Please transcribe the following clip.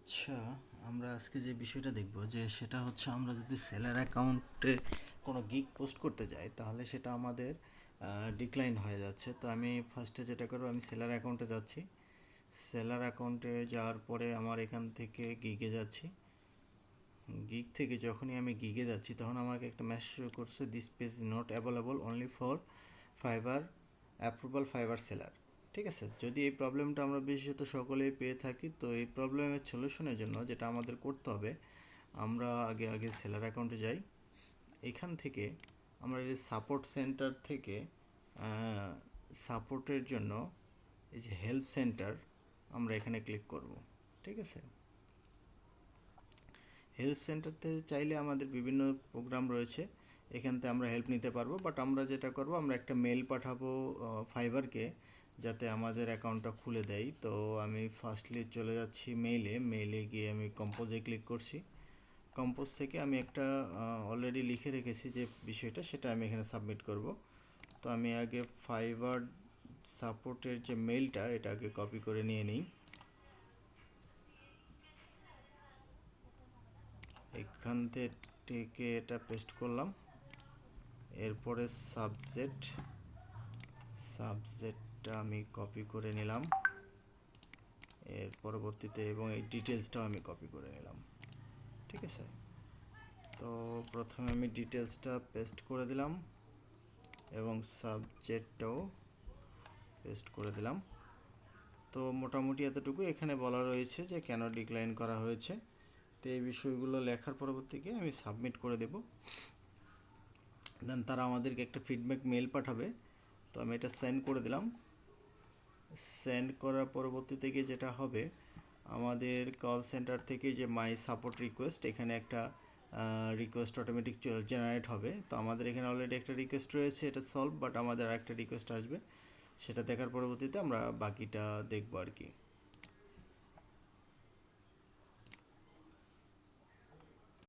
আচ্ছা, আমরা আজকে যে বিষয়টা দেখব যে সেটা হচ্ছে আমরা যদি সেলার অ্যাকাউন্টে কোনো গিগ পোস্ট করতে যাই তাহলে সেটা আমাদের ডিক্লাইন হয়ে যাচ্ছে। তো আমি ফার্স্টে যেটা করব, আমি সেলার অ্যাকাউন্টে যাচ্ছি। সেলার অ্যাকাউন্টে যাওয়ার পরে আমার এখান থেকে গিগে যাচ্ছি। গিগ থেকে যখনই আমি গিগে যাচ্ছি তখন আমাকে একটা মেসেজ শো করছে, this page not available only for fibre approval fibre seller. ঠিক আছে, যদি এই প্রবলেমটা আমরা বিশেষত সকলেই পেয়ে থাকি, তো এই প্রবলেমের সলিউশনের জন্য যেটা আমাদের করতে হবে, আমরা আগে সেলার অ্যাকাউন্টে যাই। এখান থেকে আমরা এই সাপোর্ট সেন্টার থেকে সাপোর্টের জন্য এই যে হেল্প সেন্টার, আমরা এখানে ক্লিক করব। ঠিক আছে, হেল্প সেন্টারতে চাইলে আমাদের বিভিন্ন প্রোগ্রাম রয়েছে, এখান থেকে আমরা হেল্প নিতে পারবো। বাট আমরা যেটা করব, আমরা একটা মেল পাঠাবো ফাইবারকে, যাতে আমাদের অ্যাকাউন্টটা খুলে দেয়। তো আমি ফার্স্টলি চলে যাচ্ছি মেইলে গিয়ে আমি কম্পোজে ক্লিক করছি। কম্পোজ থেকে আমি একটা অলরেডি লিখে রেখেছি যে বিষয়টা, সেটা আমি এখানে সাবমিট করব। তো আমি আগে ফাইবার সাপোর্টের যে মেইলটা, এটা আগে কপি করে নিয়ে নিই। এখান থেকে এটা পেস্ট করলাম। এরপরে সাবজেক্টটা আমি কপি করে নিলাম এর পরবর্তীতে, এবং এই ডিটেলসটাও আমি কপি করে নিলাম। ঠিক আছে, তো প্রথমে আমি ডিটেলসটা পেস্ট করে দিলাম এবং সাবজেক্টটাও পেস্ট করে দিলাম। তো মোটামুটি এতটুকু এখানে বলা রয়েছে যে কেন ডিক্লাইন করা হয়েছে। তো এই বিষয়গুলো লেখার পরবর্তীতে আমি সাবমিট করে দেব। দেন তারা আমাদেরকে একটা ফিডব্যাক মেল পাঠাবে। তো আমি এটা সেন্ড করে দিলাম। সেন্ড করার পরবর্তীতে গিয়ে যেটা হবে, আমাদের কল সেন্টার থেকে যে মাই সাপোর্ট রিকোয়েস্ট, এখানে একটা রিকোয়েস্ট অটোমেটিক জেনারেট হবে। তো আমাদের এখানে অলরেডি একটা রিকোয়েস্ট রয়েছে, এটা সলভ, বাট আমাদের আরেকটা রিকোয়েস্ট আসবে, সেটা দেখার পরবর্তীতে আমরা বাকিটা দেখবো আর কি।